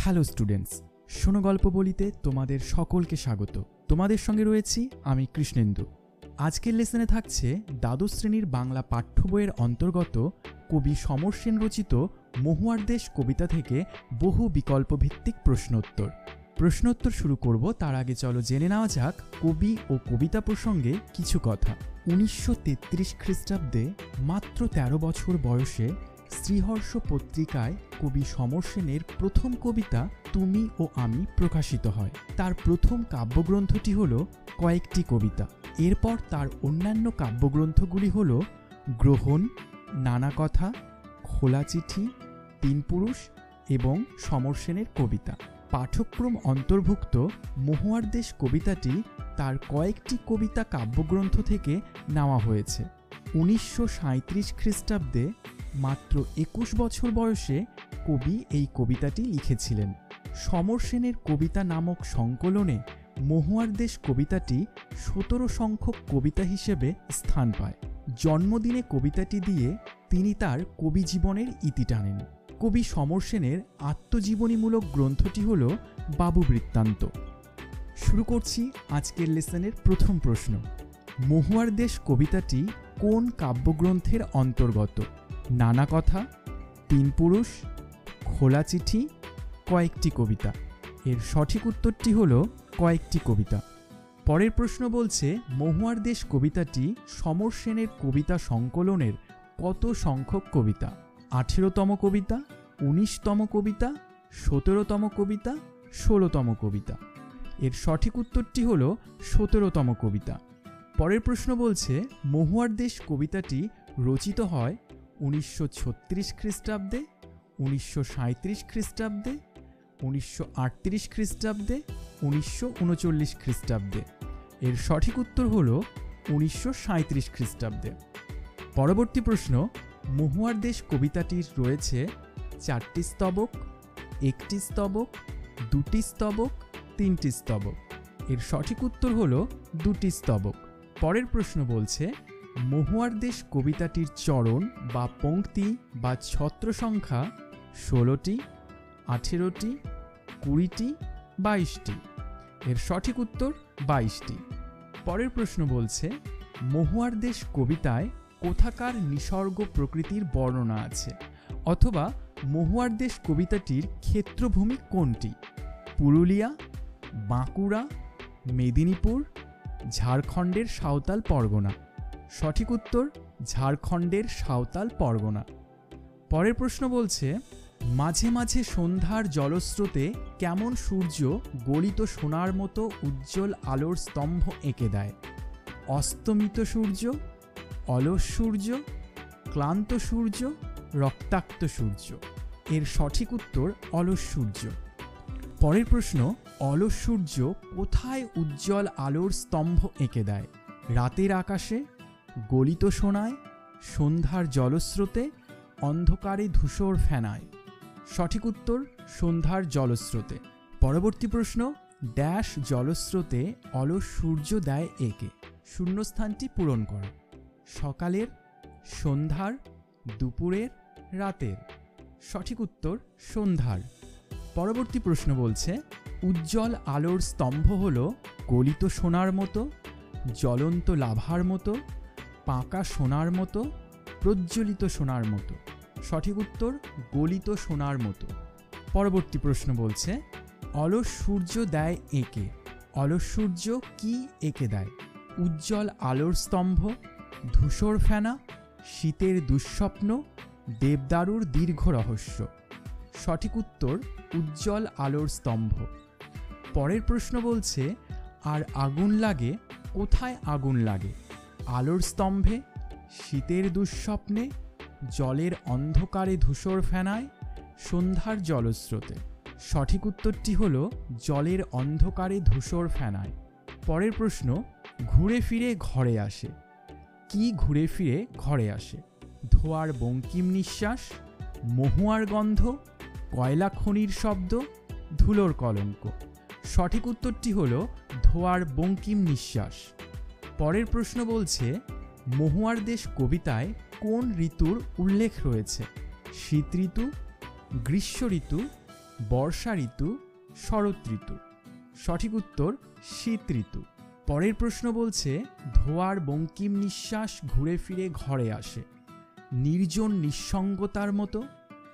Hello students, শোনো গল্প বলিতে তোমাদের সকলকে স্বাগত। তোমাদের সঙ্গে রয়েছি আমি কৃষ্ণেন্দু। আজকের লেসনে থাকছে দ্বাদশ শ্রেণীর বাংলা পাঠ্য বইয়ের অন্তর্গত কবি সমর সেন রচিত মহুয়ার দেশ কবিতা থেকে বহু বিকল্পভিত্তিক প্রশ্নোত্তর শুরু করব। তার আগে চলো জেনে নেওয়া যাক কবি ও কবিতা প্রসঙ্গে কিছু কথা। 1933 খ্রিস্টাব্দে মাত্র 13 বছর বয়সে শ্রীহর্ষ পত্রিকায় কবি সমর সেনের প্রথম কবিতা তুমি ও আমি প্রকাশিত হয়। তার প্রথম কাব্যগ্রন্থটি হল কয়েকটি কবিতা। এরপর তার অন্যান্য কাব্যগ্রন্থগুলি হল গ্রহণ, নানা কথা, খোলা চিঠি, তিন পুরুষ এবং সমর সেনের কবিতা। পাঠ্যক্রম অন্তর্ভুক্ত মহুয়ার দেশ কবিতাটি তার কয়েকটি কবিতা কাব্যগ্রন্থ থেকে নেওয়া হয়েছে। 1937 খ্রিস্টাব্দে মাত্র 21 বছর বয়সে কবি এই কবিতাটি লিখেছিলেন। সমর সেনের কবিতা নামক সংকলনে মহুয়ার দেশ কবিতাটি 17 সংখ্যক কবিতা হিসেবে স্থান পায়। জন্মদিনে কবিতাটি দিয়ে তিনি তার কবি জীবনের ইতি টানেন। কবি সমর সেনের আত্মজীবনীমূলক গ্রন্থটি হল বাবু বৃত্তান্ত। শুরু করছি আজকের লেসনের প্রথম প্রশ্ন। মহুয়ার দেশ কবিতাটি কোন কাব্যগ্রন্থের অন্তর্গত? নানা কথা, তিন পুরুষ, খোলা চিঠি, কয়েকটি কবিতা। এর সঠিক উত্তরটি হল কয়েকটি কবিতা। পরের প্রশ্ন বলছে মহুয়ার দেশ কবিতাটি সমর সেনের কবিতা সংকলনের কত সংখ্যক কবিতা? 18তম কবিতা, 19তম কবিতা, 17তম কবিতা, 16তম কবিতা। এর সঠিক উত্তরটি হল 17তম কবিতা। পরের প্রশ্ন বলছে মহুয়ার দেশ কবিতাটি রচিত হয় 1936 খ্রিস্টাব্দে, 1937 খ্রিস্টাব্দে, 1938 খ্রিস্টাব্দে, 1939 খ্রিস্টাব্দে। এর সঠিক উত্তর হল 1937 খ্রিস্টাব্দে। পরবর্তী প্রশ্ন, মহুয়ার দেশ কবিতাটির রয়েছে 4টি স্তবক, 1টি স্তবক, 2টি স্তবক, 3টি স্তবক। এর সঠিক উত্তর হল 2টি স্তবক। পরের প্রশ্ন বলছে মহুয়ার দেশ কবিতাটির চরণ বা পংক্তি বা ছত্র সংখ্যা 16টি, 18টি, 20টি, 22টি। এর সঠিক উত্তর 22টি। পরের প্রশ্ন বলছে মহুয়ার দেশ কবিতায় কোথাকার নিসর্গ প্রকৃতির বর্ণনা আছে? অথবা মহুয়ার দেশ কবিতাটির ক্ষেত্রভূমি কোনটি? পুরুলিয়া, বাঁকুড়া, মেদিনীপুর, ঝাড়খণ্ডের সাঁওতাল পরগনা। সঠিক উত্তর ঝাড়খণ্ডের সাঁওতাল পরগনা। পরের প্রশ্ন বলছে মাঝে মাঝে সন্ধ্যার জলস্রোতে কেমন সূর্য গলিত সোনার মতো উজ্জ্বল আলোর স্তম্ভ এঁকে দেয়? অস্তমিত সূর্য, অলস সূর্য, ক্লান্ত সূর্য, রক্তাক্ত সূর্য। এর সঠিক উত্তর অলস সূর্য। পরের প্রশ্ন অলস সূর্য কোথায় উজ্জ্বল আলোর স্তম্ভ এঁকে দেয়? রাতের আকাশে, গলিত সোনায়, সন্ধ্যার জলস্রোতে, অন্ধকারে ধূসর ফেনায়। সঠিক উত্তর সন্ধ্যার জলস্রোতে। পরবর্তী প্রশ্ন ড্যাশ জলস্রোতে অলস সূর্য দেয় এঁকে? শূন্যস্থানটি পূরণ করো। সকালের, সন্ধ্যার, দুপুরের, রাতের। সঠিক উত্তর সন্ধ্যার। পরবর্তী প্রশ্ন বলছে উজ্জ্বল আলোর স্তম্ভ হল গলিত সোনার মতো, জ্বলন্ত লাভার মতো, পাকা সোনার মতো, প্রজ্বলিত সোনার মতো। সঠিক উত্তর গলিত সোনার মতো। পরবর্তী প্রশ্ন বলছে অলস সূর্য দেয় এঁকে? অলস সূর্য কি এঁকে দেয়? উজ্জ্বল আলোর স্তম্ভ, ধূসর ফেনা, শীতের দুঃস্বপ্ন, দেবদারুর দীর্ঘ রহস্য। সঠিক উত্তর উজ্জ্বল আলোর স্তম্ভ। পরের প্রশ্ন বলছে আর আগুন লাগে কোথায়? আগুন লাগে আলোর স্তম্ভে, শীতের দুঃস্বপ্নে, জলের অন্ধকারে ধূসর ফেনায়, সন্ধ্যার জলস্রোতে। সঠিক উত্তরটি হল জলের অন্ধকারে ধূসর ফেনায়। পরের প্রশ্ন ঘুরে ফিরে ঘরে আসে? কি ঘুরে ফিরে ঘরে আসে? ধোয়ার বঙ্কিম নিঃশ্বাস, মহুয়ার গন্ধ, কয়লা খনির শব্দ, ধুলোর কলঙ্ক। সঠিক উত্তরটি হল ধোয়ার বঙ্কিম নিঃশ্বাস। পরের প্রশ্ন বলছে মহুয়ার দেশ কবিতায় কোন ঋতুর উল্লেখ রয়েছে? শীত ঋতু, গ্রীষ্ম ঋতু, বর্ষা ঋতু, শরৎ ঋতু। সঠিক উত্তর শীত ঋতু। পরের প্রশ্ন বলছে ধোঁয়ার বঙ্কিম নিঃশ্বাস ঘুরে ফিরে ঘরে আসে। নির্জন নিঃসঙ্গতার মতো,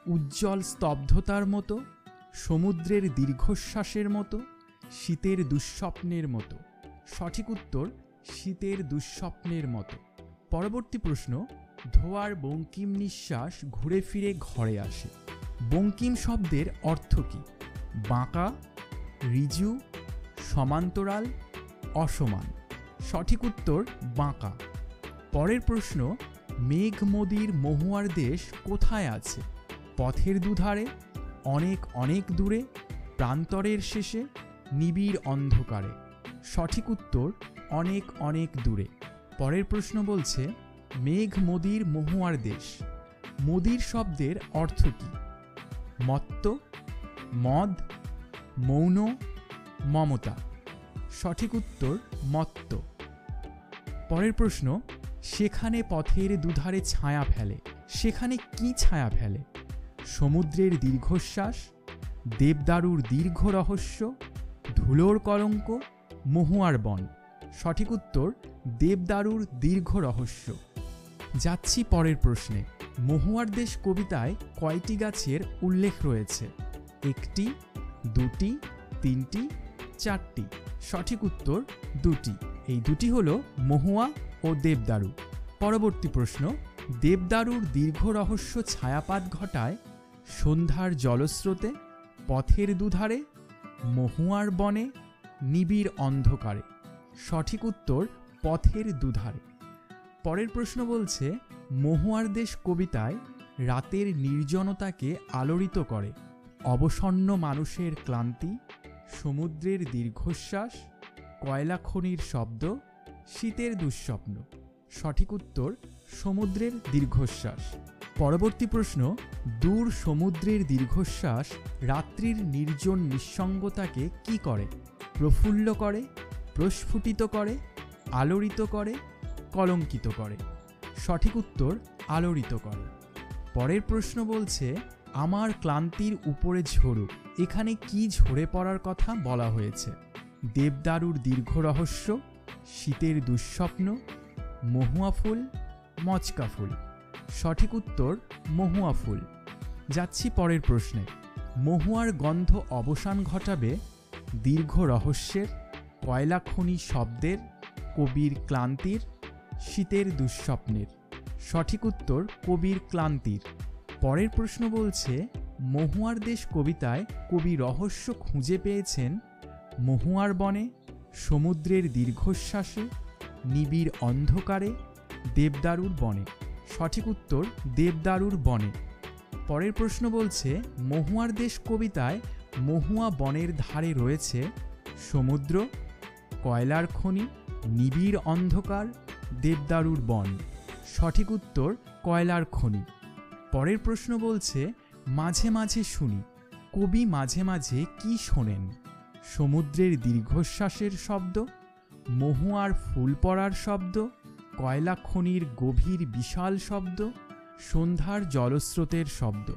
উজ্জ্বল স্তব্ধতার মতো, সমুদ্রের দীর্ঘশ্বাসের মতো, শীতের দুঃস্বপ্নের মতো। সঠিক উত্তর শীতের দুঃস্বপ্নের মতো। পরবর্তী প্রশ্ন ধোঁয়ার বঙ্কিম নিঃশ্বাস ঘুরে ফিরে ঘরে আসে। বঙ্কিম শব্দের অর্থ কী? বাঁকা, ঋজু, সমান্তরাল, অসমান। সঠিক উত্তর বাঁকা। পরের প্রশ্ন মেঘ মদির মহুয়ার দেশ কোথায় আছে? পথের দুধারে, অনেক অনেক দূরে, প্রান্তরের শেষে, নিবিড় অন্ধকারে। সঠিক উত্তর অনেক অনেক দূরে। পরের প্রশ্ন বলছে মেঘ মদির মহুয়ার দেশ। মদির শব্দের অর্থ কী? মত্ত, মদ, মৌন, মমতা। সঠিক উত্তর মত্ত। পরের প্রশ্ন সেখানে পথের দুধারে ছায়া ফেলে। সেখানে কি ছায়া ফেলে? সমুদ্রের দীর্ঘশ্বাস, দেবদারুর দীর্ঘ রহস্য, ধুলোর কলঙ্ক, মহুয়ার বন। সঠিক উত্তর দেবদারুর দীর্ঘ রহস্য। যাচ্ছি পরের প্রশ্নে। মহুয়ার দেশ কবিতায় কয়টি গাছের উল্লেখ রয়েছে? একটি, দুটি, তিনটি, চারটি। সঠিক উত্তর দুটি। এই দুটি হল মহুয়া ও দেবদারু। পরবর্তী প্রশ্ন দেবদারুর দীর্ঘ রহস্য ছায়াপাত ঘটায় সন্ধ্যার জলস্রোতে, পথের দুধারে, মহুয়ার বনে, নিবিড় অন্ধকারে। সঠিক উত্তর পথের দুধারে। পরের প্রশ্ন বলছে মহুয়ার দেশ কবিতায় রাতের নির্জনতাকে আলোড়িত করে। অবসন্ন মানুষের ক্লান্তি, সমুদ্রের দীর্ঘশ্বাস, কয়লা খনির শব্দ, শীতের দুঃস্বপ্ন। সঠিক উত্তর সমুদ্রের দীর্ঘশ্বাস। পরবর্তী প্রশ্ন দূর সমুদ্রের দীর্ঘশ্বাস রাত্রির নির্জন নিঃসঙ্গতাকে কি করে? প্রফুল্ল করে, প্রস্ফুটিত করে, আলোড়িত করে, কলঙ্কিত করে। সঠিক উত্তর আলোড়িত করে। পরের প্রশ্ন বলছে আমার ক্লান্তির উপরে ঝরুক। এখানে কি ঝরে পড়ার কথা বলা হয়েছে? দেবদারুর দীর্ঘ রহস্য, শীতের দুঃস্বপ্ন, মহুয়া ফুল, মচকা ফুল। সঠিক উত্তর মহুয়া ফুল। যাচ্ছি পরের প্রশ্নে। মহুয়ার গন্ধ অবসান ঘটাবে দীর্ঘ রহস্যের, কয়লা খনি শব্দের, কবির ক্লান্তির, শীতের দুঃস্বপ্নের। সঠিক উত্তর কবির ক্লান্তির। পরের প্রশ্ন বলছে মহুয়ার দেশ কবিতায় কবি রহস্য খুঁজে পেয়েছেন মহুয়ার বনে, সমুদ্রের দীর্ঘশ্বাসে, নিবিড় অন্ধকারে, দেবদারুর বনে। সঠিক উত্তর দেবদারুর বনে। পরের প্রশ্ন বলছে মহুয়ার দেশ কবিতায় মহুয়া বনের ধারে রয়েছে সমুদ্র, কয়লার খনি, নিবিড় অন্ধকার, দেবদারুর বন। সঠিক উত্তর কয়লার খনি। পরের প্রশ্ন বলছে মাঝে মাঝে শুনি। কবি মাঝে মাঝে কি শোনেন? সমুদ্রের দীর্ঘশ্বাসের শব্দ, মহুয়ার ফুল পড়ার শব্দ, কয়লা খনির গভীর বিশাল শব্দ, সন্ধ্যার জলস্রোতের শব্দ।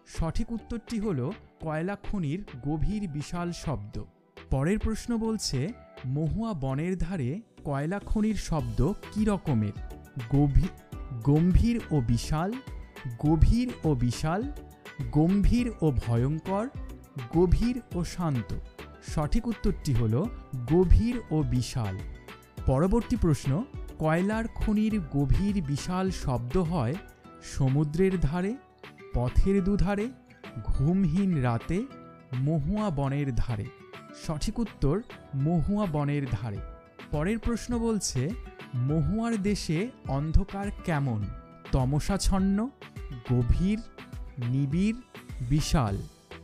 সঠিক উত্তরটি হল কয়লা খনির গভীর বিশাল শব্দ। পরের প্রশ্ন বলছে মহুয়া বনের ধারে কয়লা খনির শব্দ কী রকমের? গম্ভীর ও বিশাল, গভীর ও বিশাল, গম্ভীর ও ভয়ঙ্কর, গভীর ও শান্ত। সঠিক উত্তরটি হল গভীর ও বিশাল। পরবর্তী প্রশ্ন কয়লার খনির গভীর বিশাল শব্দ হয় সমুদ্রের ধারে, পথের দুধারে, ঘুমহীন রাতে, মহুয়া বনের ধারে। সঠিক উত্তর মহুয়া বনের ধারে। পরের প্রশ্ন বলছে মহুয়ার দেশে অন্ধকার কেমন? তমসাচ্ছন্ন, গভীর, নিবিড়, বিশাল।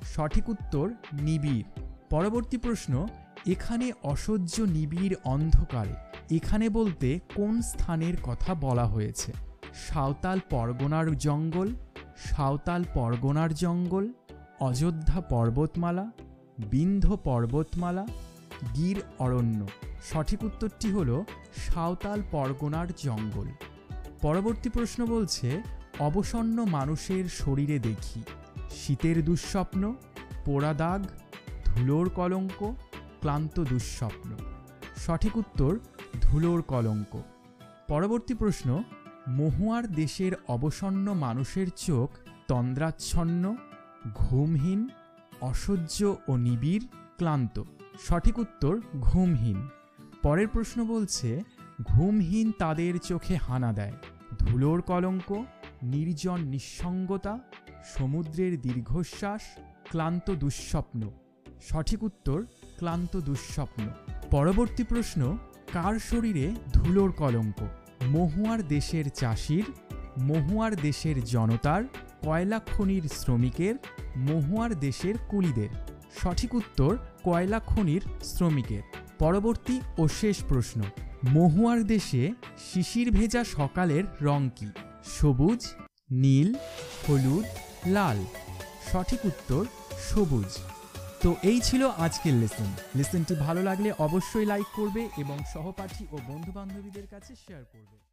সঠিক উত্তর নিবিড়। পরবর্তী প্রশ্ন এখানে অসহ্য নিবিড় অন্ধকারে। এখানে বলতে কোন স্থানের কথা বলা হয়েছে? সাঁওতাল পরগনার জঙ্গল, সাঁওতাল পরগনার জঙ্গল, অযোধ্যা পর্বতমালা, বিন্ধ্য পর্বতমালা, গির অরণ্য। সঠিক উত্তরটি হল সাঁওতাল পরগনার জঙ্গল। পরবর্তী প্রশ্ন বলছে অবসন্ন মানুষের শরীরে দেখি শীতের দুঃস্বপ্ন, পোড়া দাগ, ধুলোর কলঙ্ক, ক্লান্ত দুঃস্বপ্ন। সঠিক উত্তর ধুলোর কলঙ্ক। পরবর্তী প্রশ্ন, মহুয়ার দেশের অবসন্ন মানুষের চোখ তন্দ্রাচ্ছন্ন, ঘুমহীন, অসহ্য ও নিবিড়, ক্লান্ত। সঠিক উত্তর ঘুমহীন। পরের প্রশ্ন বলছে, ঘুমহীন তাদের চোখে হানা দেয়, ধুলোর কলঙ্ক, নির্জন নিঃসঙ্গতা, সমুদ্রের দীর্ঘশ্বাস, ক্লান্ত দুঃস্বপ্ন। সঠিক উত্তর ক্লান্ত দুঃস্বপ্ন। পরবর্তী প্রশ্ন, কার শরীরে ধুলোর কলঙ্ক? মহুয়ার দেশের চাষির, মহুয়ার দেশের জনতার, কয়লা খনির শ্রমিকের, মহুয়ার দেশের কুলিদের। সঠিক উত্তর কয়লা খনির শ্রমিকের। পরবর্তী ও শেষ প্রশ্ন, মহুয়ার দেশে শিশির ভেজা সকালের রং কি? সবুজ, নীল, হলুদ, লাল। সঠিক উত্তর সবুজ। তো এই ছিল আজকের লেসনটি ভালো লাগলে অবশ্যই লাইক করবে এবং সহপাঠী ও বন্ধুবান্ধবীদের কাছে শেয়ার করবে।